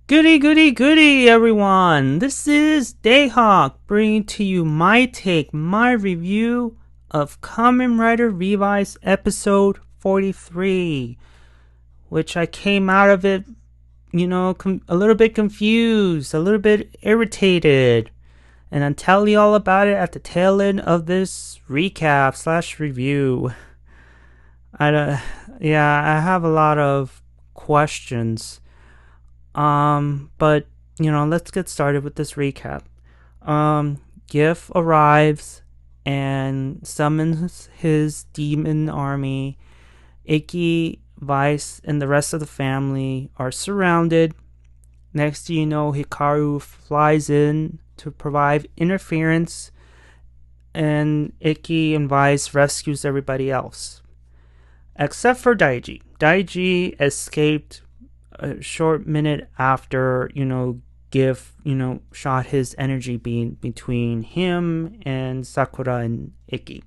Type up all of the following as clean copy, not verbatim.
Goody, goody, goody, everyone! This is Dayhawk bringing to you my take, my review of Kamen Rider Revice episode 43, which I came out of it, a little bit confused, a little bit irritated, and I'll tell you all about it at the tail end of this recap slash review. I have a lot of questions. But let's get started with this recap. Giff arrives and summons his demon army. Ikki, Vice, and the rest of the family are surrounded. Next thing you know, Hikaru flies in to provide interference, and Ikki and Vice rescues everybody else. Except for Daiji. Daiji escaped a short minute after, Giff, shot his energy beam between him and Sakura and Ikki.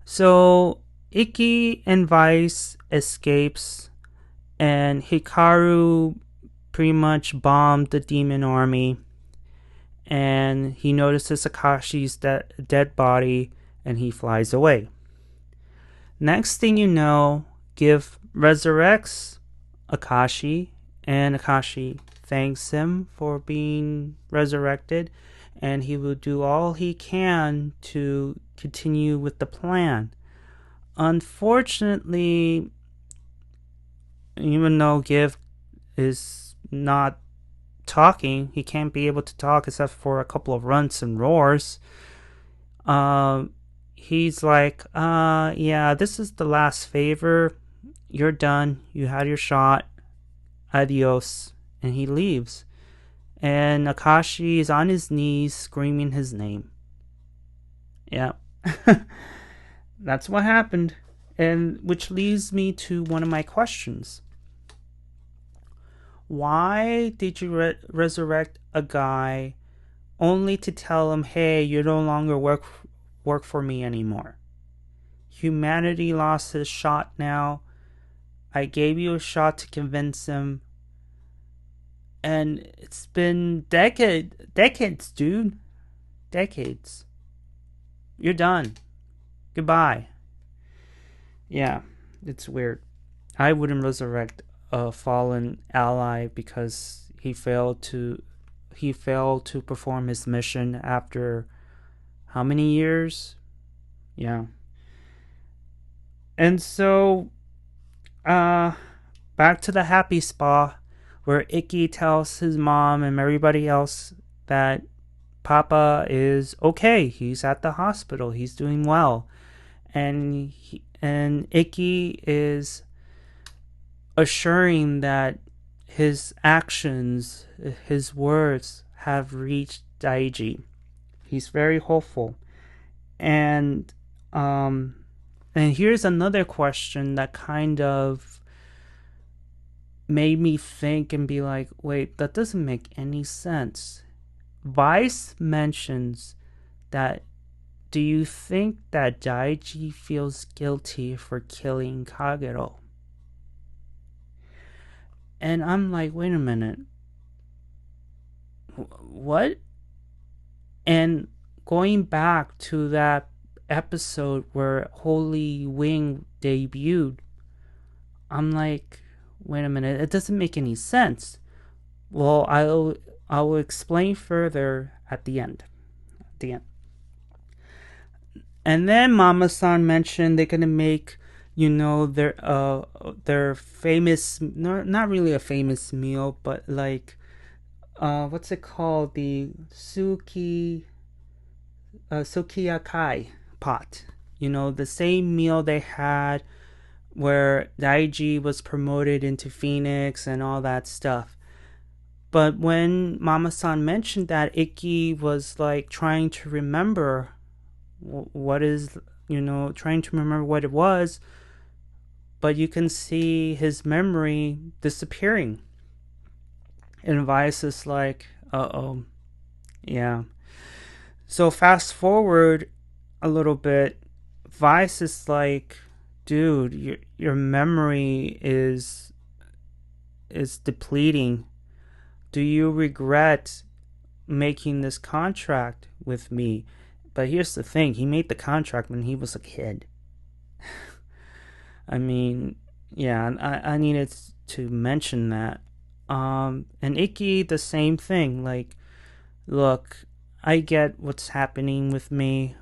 So Ikki and Vice escapes, and Hikaru pretty much bombed the demon army, and he notices Akaishi's dead body, and he flies away. Next thing you know, Giff resurrects Akaishi, and Akaishi thanks him for being resurrected, and he will do all he can to continue with the plan. Unfortunately, even though Giff is not talking, he can't be able to talk except for a couple of runts and roars. He's like, yeah, this is the last favor. You're done. You had your shot. Adios. And he leaves. And Akaishi is on his knees screaming his name. Yeah. That's what happened. And which leads me to one of my questions. Why did you resurrect a guy only to tell him, hey, you no longer work for me anymore? Humanity lost his shot now. I gave you a shot to convince him. And it's been decades, dude. Decades. You're done. Goodbye. Yeah, it's weird. I wouldn't resurrect a fallen ally because he failed to perform his mission after how many years? Yeah. And so back to the happy spa where Ikki tells his mom and everybody else that Papa is okay. He's at the hospital. He's doing well. And Ikki is assuring that his actions, his words have reached Daiji. He's very hopeful. And here's another question that kind of made me think and be like, wait, that doesn't make any sense. Vice mentions that, do you think that Daiji feels guilty for killing Kagero? And I'm like, wait a minute. What? And going back to that episode where Holy Wing debuted, I'm like, wait a minute, it doesn't make any sense. Well, I will explain further at the end. And then Mama-san mentioned they're gonna make, their famous, not really a famous meal, but like, what's it called? The sukiyakai pot. The same meal they had where Daiji was promoted into Phoenix and all that stuff. But when Mama-san mentioned that, Ikki was like trying to remember trying to remember what it was, but you can see his memory disappearing. And Vice is like, uh-oh. Yeah. So fast forward a little bit, Vice is like, dude, your memory is is depleting. Do you regret making this contract with me? But here's the thing, he made the contract when he was a kid. I mean, yeah, I needed to mention that. And Ikki, the same thing. Like, look, I get what's happening with me,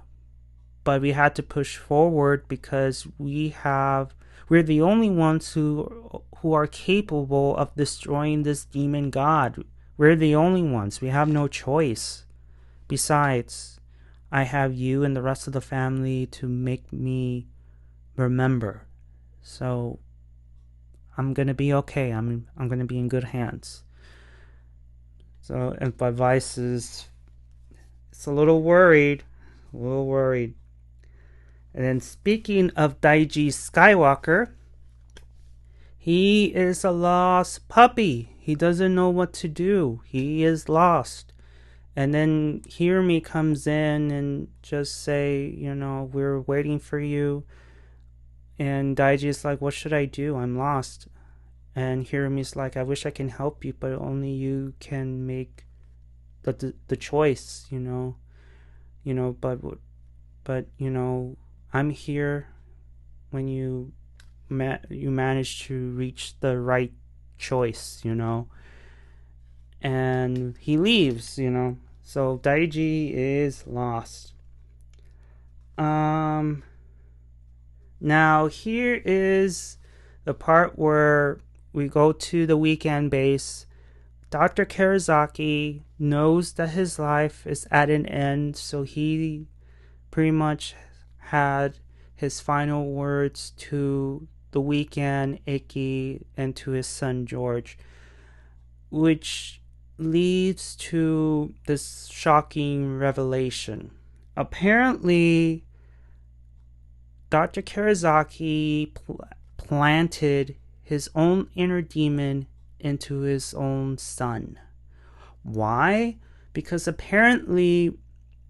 but we had to push forward because we're the only ones who are capable of destroying this demon god. We're the only ones. We have no choice. Besides, I have you and the rest of the family to make me remember. So I'm gonna be okay. I'm gonna be in good hands. So, and Revice is it's a little worried. And then speaking of Daiji Skywalker, he is a lost puppy. He doesn't know what to do. He is lost. And then Hirumi comes in and just say, we're waiting for you. And Daiji is like, what should I do? I'm lost. And Hirumi's like, I wish I can help you, but only you can make the choice, but I'm here when you manage to reach the right choice, and he leaves, so Daiji is lost. Now here is the part where we go to the weekend base. Dr. Karazaki knows that his life is at an end, so he pretty much had his final words to the weekend, Ikki, and to his son George, which leads to this shocking revelation. Apparently, Dr. Karazaki planted his own inner demon into his own son. Why? Because apparently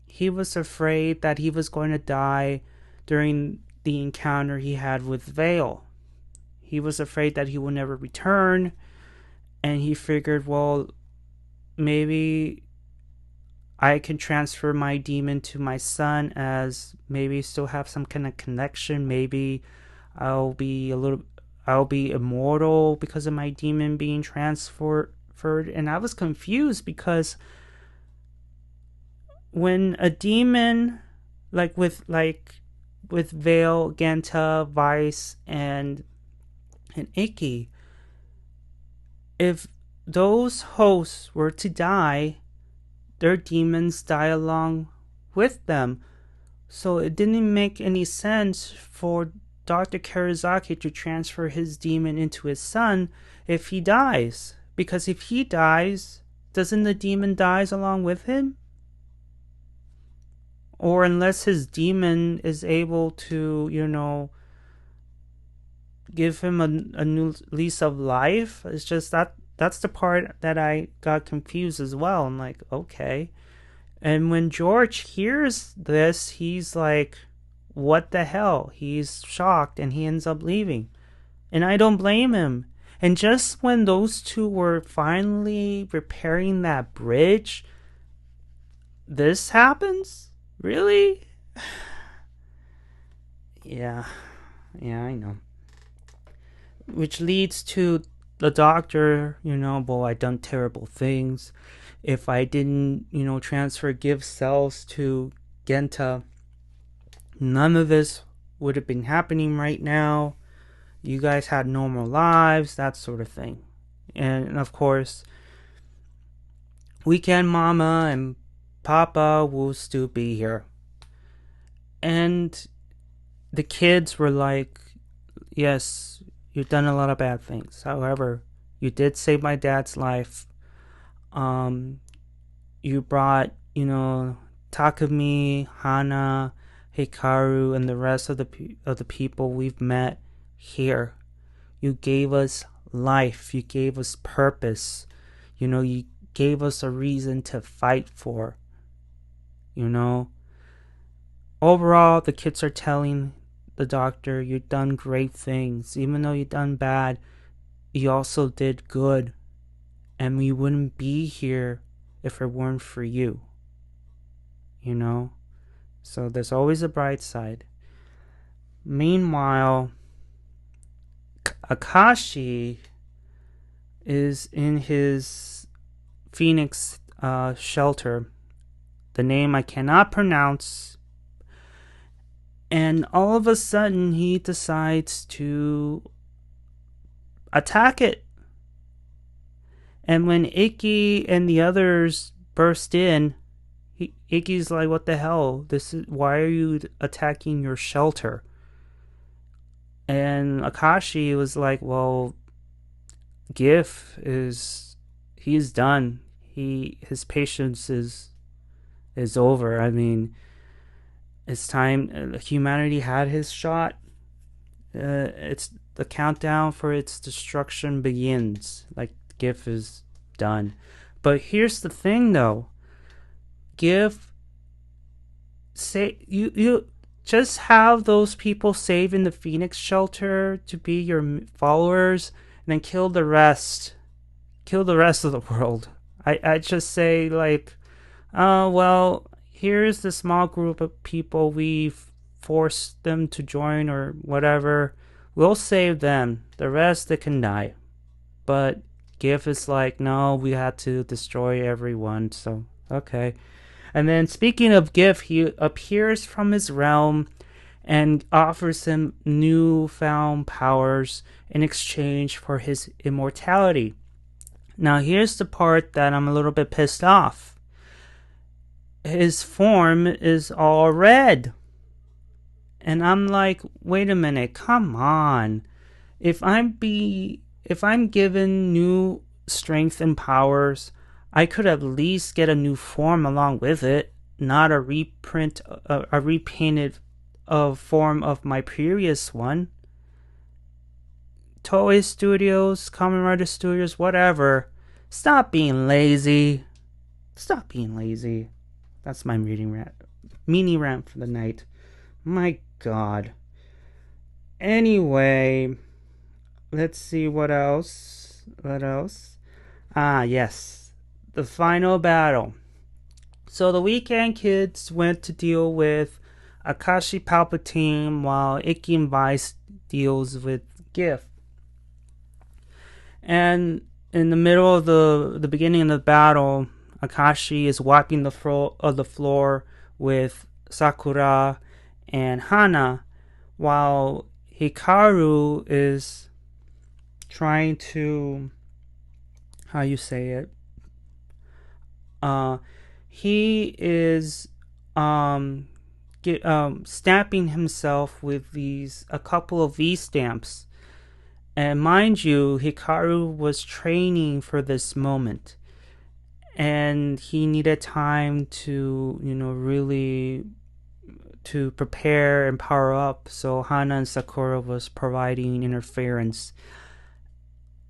he was afraid that he was going to die during the encounter he had with Vale. He was afraid that he will never return, and he figured, well, maybe I can transfer my demon to my son, as maybe still have some kind of connection. Maybe I'll be immortal because of my demon being transferred. And I was confused because when a demon, like with Vale, Genta, Vice, and Ikki, if those hosts were to die, their demons die along with them. So it didn't make any sense for Dr. Karazaki to transfer his demon into his son if he dies. Because if he dies, doesn't the demon dies along with him? Or unless his demon is able to, give him a new lease of life. It's just that's the part that I got confused as well. I'm like, okay. And when George hears this, he's like, what the hell? He's shocked and he ends up leaving. And I don't blame him. And just when those two were finally repairing that bridge, this happens? Really? Yeah, I know. Which leads to the doctor, well, I done terrible things. If I didn't, transfer Giff cells to Genta, none of this would have been happening right now. You guys had normal lives, that sort of thing. And of course, Weekend Mama and Papa will still be here. And the kids were like, yes, you've done a lot of bad things. However, you did save my dad's life. You brought, Takumi, Hana, Hikaru, and the rest of the people we've met here. You gave us life. You gave us purpose. You gave us a reason to fight for. Overall, the kids are telling the doctor, you've done great things. Even though you've done bad, you also did good, and we wouldn't be here if it weren't for you. You know? So there's always a bright side. Meanwhile, Akaishi is in his Phoenix shelter. The name I cannot pronounce. And all of a sudden, he decides to attack it. And when Ikki and the others burst in, Ikki's like, "What the hell? Why are you attacking your shelter?" And Akaishi was like, "Well, Giff he's done. His patience is over. I mean, it's time. Humanity had his shot. It's the countdown for its destruction begins. Like, Giff is done." But here's the thing, though. Giff, say you just have those people saved in the Phoenix shelter to be your followers, and then kill the rest of the world. I just say, like, well, here's the small group of people we've forced them to join or whatever. We'll save them. The rest, they can die. But Giff is like, no, we had to destroy everyone. So, okay. And then, speaking of Giff, he appears from his realm and offers him newfound powers in exchange for his immortality. Now, here's the part that I'm a little bit pissed off. His form is all red. And I'm like, wait a minute, come on. If I'm given new strength and powers, I could at least get a new form along with it, not a repainted form of my previous one. Toei Studios, Kamen Rider Studios, whatever. Stop being lazy. That's my mini rant for the night. My God. Anyway, let's see what else. Ah, yes. The final battle. So the weekend kids went to deal with Akaishi Palpatine while Ikki and Vice deals with Giff. And in the middle of the beginning of the battle, Akaishi is wiping the floor with Sakura and Hana, while Hikaru is trying to, how you say it? He is stamping himself with a couple of V stamps. And mind you, Hikaru was training for this moment. And he needed time to, really to prepare and power up. So Hana and Sakura was providing interference.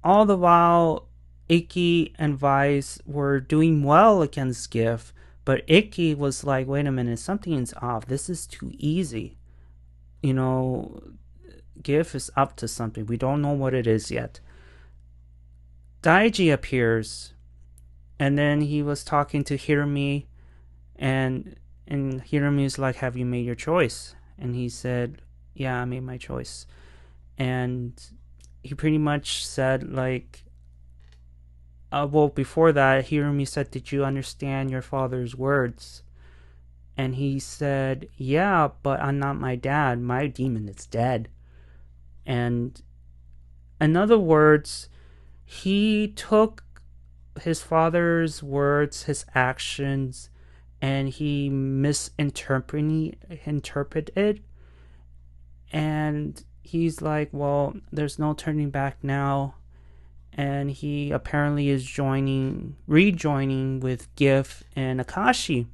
All the while, Ikki and Vice were doing well against Giff, but Ikki was like, wait a minute, something's off. This is too easy. Giff is up to something. We don't know what it is yet. Daiji appears, and then he was talking to Hirumi, and Hirumi's like, have you made your choice? And he said, yeah, I made my choice. And he pretty much said, like, before that, Hirumi said, did you understand your father's words? And he said, yeah, but I'm not my dad. My demon is dead. And in other words, he took his father's words, his actions, and he misinterpreted it. And he's like, well, there's no turning back now. And he apparently is rejoining with Giff and Akaishi.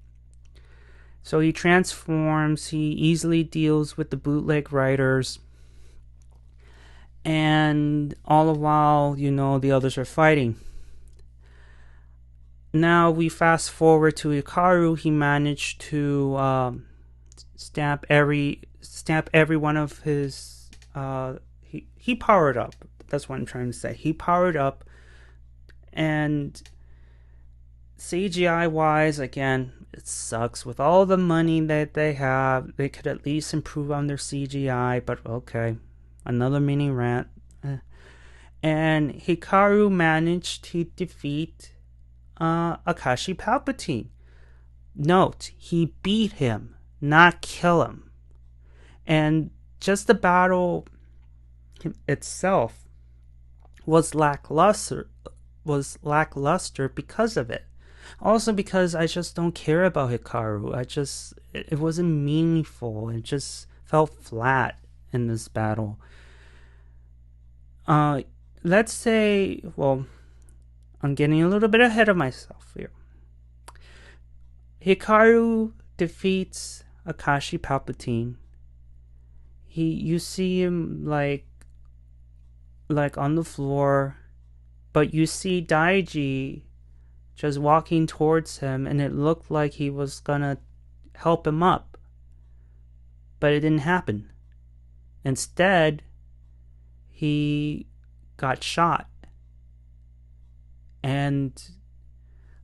So he transforms, he easily deals with the bootleg riders. And all the while, the others are fighting. Now we fast forward to Hikaru. He managed to stamp every one of his. He powered up. That's what I'm trying to say. He powered up, and CGI wise, again, it sucks. With all the money that they have, they could at least improve on their CGI, but okay. Another mini rant. And Hikaru managed to defeat Akaishi Palpatine. Note, he beat him, not kill him. And just the battle itself was lackluster because of it. Also because I just don't care about Hikaru. It wasn't meaningful. It just felt flat in this battle. Let's say, well, I'm getting a little bit ahead of myself here. Hikaru defeats Akaishi Palpatine. You see him like on the floor, but you see Daiji just walking towards him, and it looked like he was gonna help him up, but it didn't happen. Instead, he got shot, and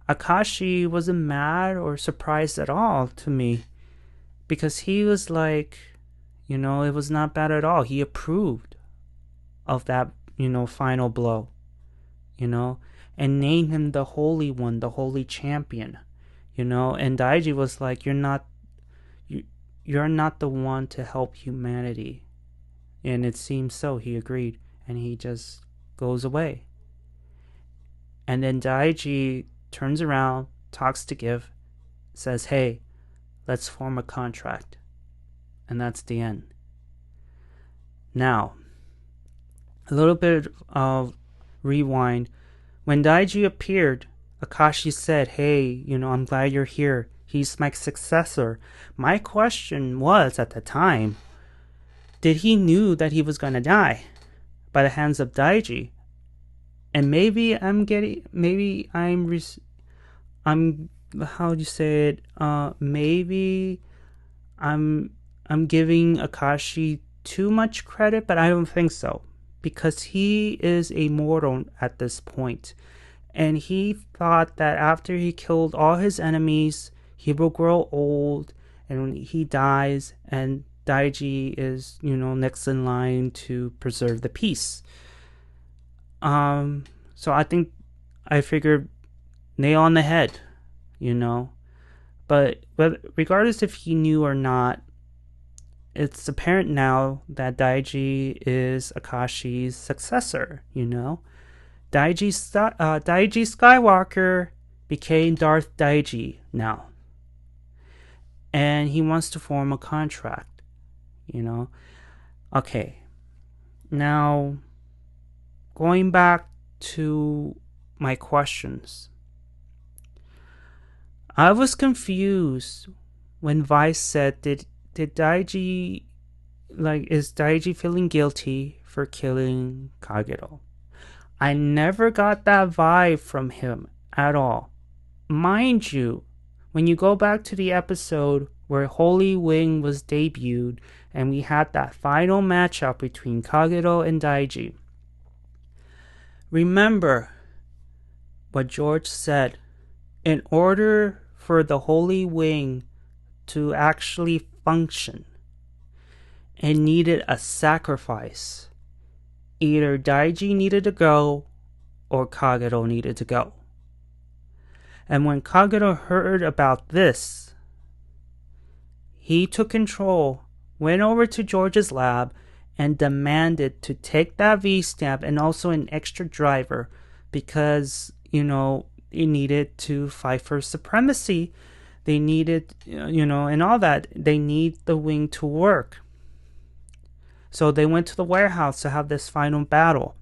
Akaishi wasn't mad or surprised at all to me, because he was like, it was not bad at all. He approved of that, final blow, and named him the Holy One, the Holy Champion, and Daiji was like, you're not the one to help humanity. And it seems so. He agreed, and he just goes away. And then Daiji turns around, talks to Giff, says, hey, let's form a contract. And that's the end. Now, a little bit of rewind. When Daiji appeared, Akaishi said, hey, I'm glad you're here. He's my successor. My question was, at the time, did he knew that he was going to die by the hands of Daiji? And maybe I'm how do you say it? Maybe I'm giving Akaishi too much credit, but I don't think so, because he is a mortal at this point, and he thought that after he killed all his enemies, he will grow old, and when he dies, and Daiji is, next in line to preserve the peace. So I figured nail on the head, but regardless if he knew or not, it's apparent now that Daiji is Akaishi's successor, Daiji Skywalker became Darth Daiji now. And he wants to form a contract, Okay. Now, going back to my questions. I was confused when Vice said, did Daiji, is Daiji feeling guilty for killing Kagero? I never got that vibe from him at all. Mind you, when you go back to the episode where Holy Wing was debuted and we had that final matchup between Kagero and Daiji, remember what George said. In order for the Holy Wing to actually function, it needed a sacrifice. Either Daiji needed to go or Kagero needed to go. And when Kagero heard about this, he took control, went over to George's lab, and demanded to take that V-stamp and also an extra driver, because, it needed to fight for supremacy. They needed, and all that. They need the wing to work. So they went to the warehouse to have this final battle.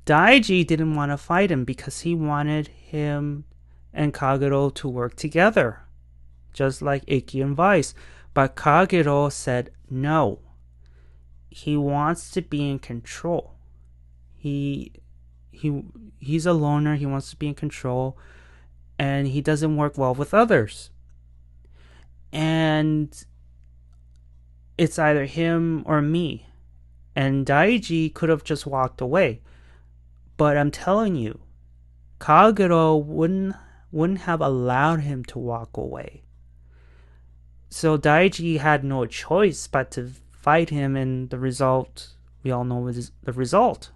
Daiji didn't want to fight him because he wanted him and Kagero to work together, just like Ikki and Vice. But Kagero said no. He wants to be in control. He's a loner. He wants to be in control, and he doesn't work well with others. And it's either him or me. And Daiji could have just walked away. But I'm telling you, Kagero wouldn't have allowed him to walk away. So Daiji had no choice but to fight him, and the result, we all know is the result.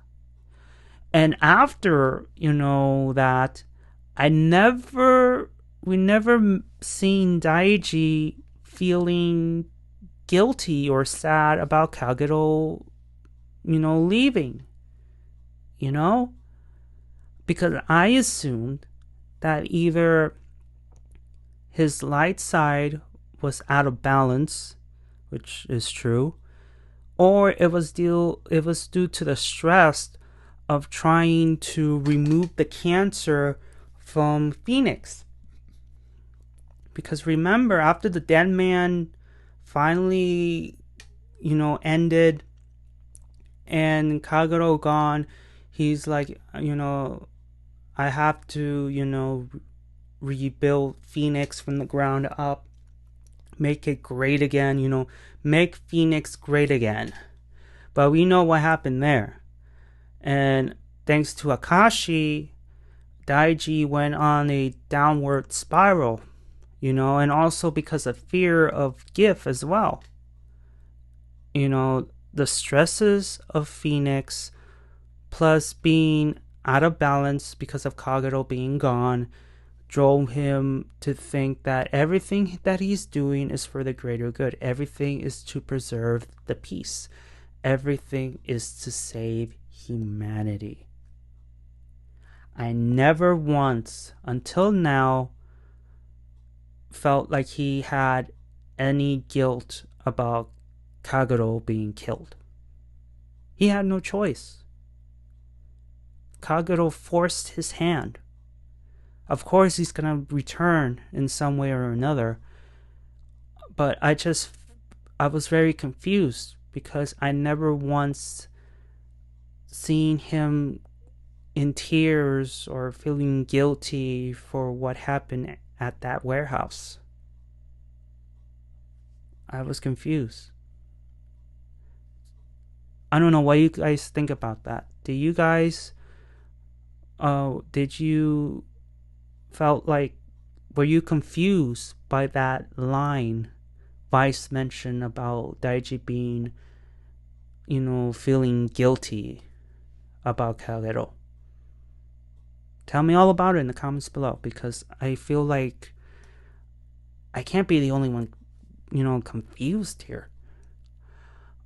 And after, that, we never seen Daiji feeling guilty or sad about Kagero, leaving. Because I assumed that either his light side was out of balance, which is true, or it was due to the stress of trying to remove the cancer from Phoenix. Because remember, after the dead man finally, ended and Kagero gone, he's like, I have to, rebuild Phoenix from the ground up, make it great again, make Phoenix great again. But we know what happened there. And thanks to Akaishi, Daiji went on a downward spiral, and also because of fear of Giff as well. The stresses of Phoenix plus being out of balance because of Kagero being gone drove him to think that everything that he's doing is for the greater good. Everything is to preserve the peace. Everything is to save humanity. I never once, until now, felt like he had any guilt about Kagero being killed. He had no choice. Kagero forced his hand. Of course he's gonna return in some way or another, but I was very confused because I never once seen him in tears or feeling guilty for what happened at that warehouse. I was confused. I don't know what you guys think about that. Do you guys were you confused by that line Vice mentioned about Daiji being, feeling guilty about Kagero? Tell me all about it in the comments below, because I feel like I can't be the only one, confused here.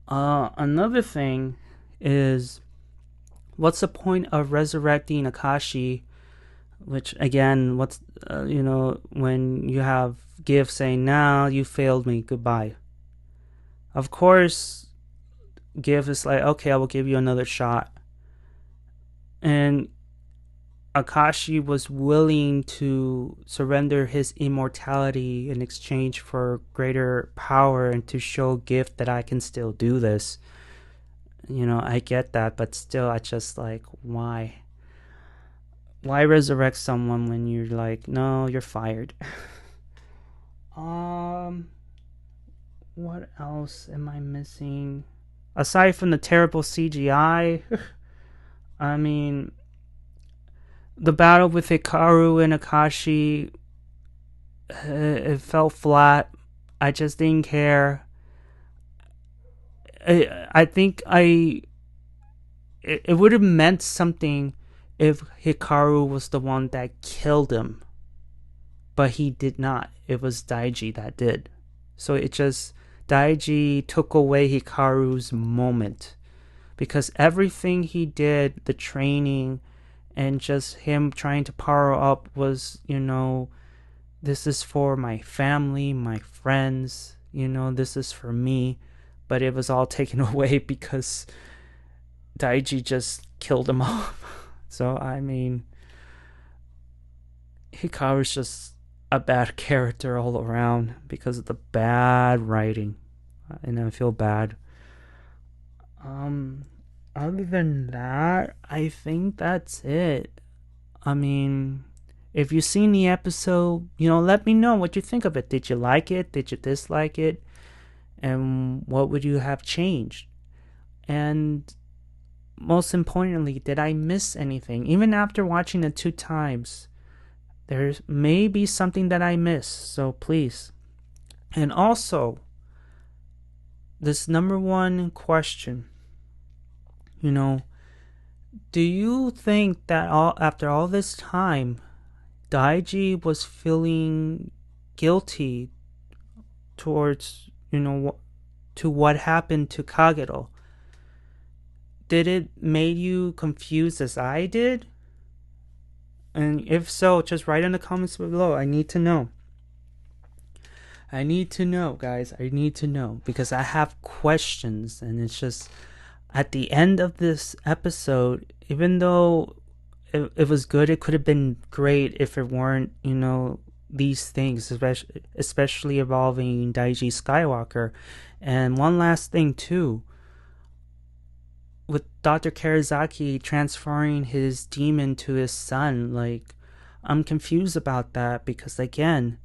Another thing is, what's the point of resurrecting Akaishi? Which again, when you have Giff saying, "Now you failed me, goodbye." Of course, Giff is like, "Okay, I will give you another shot." And Akaishi was willing to surrender his immortality in exchange for greater power and to show Giff that I can still do this. I get that, but still, I just like, why? Why resurrect someone when you're like, no, you're fired? What else am I missing? Aside from the terrible CGI, I mean, the battle with Hikaru and Akaishi, it felt flat. I just didn't care. I think it would have meant something if Hikaru was the one that killed him. But he did not. It was Daiji that did. So Daiji took away Hikaru's moment. Because everything he did, the training and just him trying to power up was, this is for my family, my friends, this is for me. But it was all taken away because Daiji just killed him off. So, I mean, Hikaru's just a bad character all around because of the bad writing. And I feel bad. Other than that, I think that's it. I mean, if you've seen the episode, let me know what you think of it. Did you like it? Did you dislike it? And what would you have changed? And most importantly, did I miss anything? Even after watching it 2 times, there may be something that I missed, so please. And also, this number one question, do you think that after all this time, Daiji was feeling guilty towards, to what happened to Kagero? Did it make you confused as I did? And if so, just write in the comments below. I need to know. I need to know, guys. I need to know. Because I have questions. And it's just, at the end of this episode, even though it was good, it could have been great if it weren't, these things, especially involving Daiji Skywalker. And one last thing, too. With Dr. Karazaki transferring his demon to his son, I'm confused about that because, again,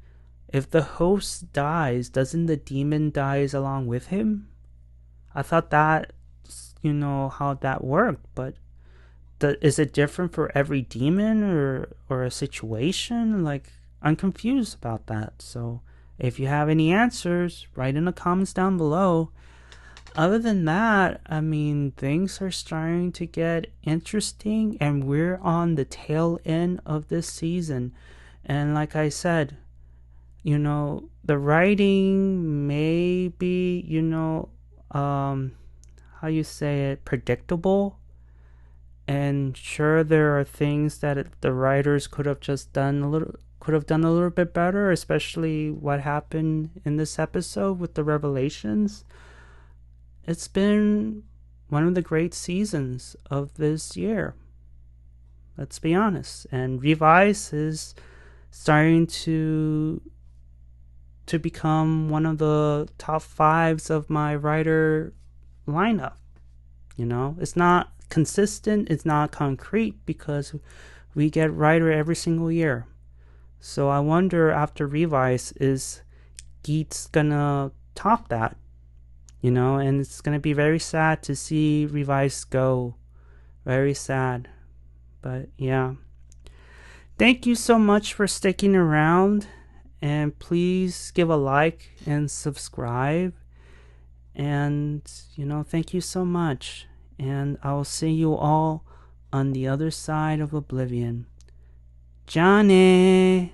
if the host dies, doesn't the demon dies along with him? I thought that's, how that worked, but is it different for every demon or a situation? I'm confused about that. So if you have any answers, write in the comments down below. Other than that, things are starting to get interesting, and we're on the tail end of this season. And like I said, the writing may be, how you say it, predictable. And sure, there are things that the writers could have done a little bit better, especially what happened in this episode with the revelations. It's been one of the great seasons of this year. Let's be honest. And Revice is starting to become one of the top 5s of my writer lineup. It's not consistent, it's not concrete, because we get writer every single year. So I wonder, after Revice, is Geet's gonna top that? And it's gonna be very sad to see Revice go. Very sad. But yeah. Thank you so much for sticking around. And please give a like and subscribe. And, thank you so much. And I'll see you all on the other side of oblivion. Johnny!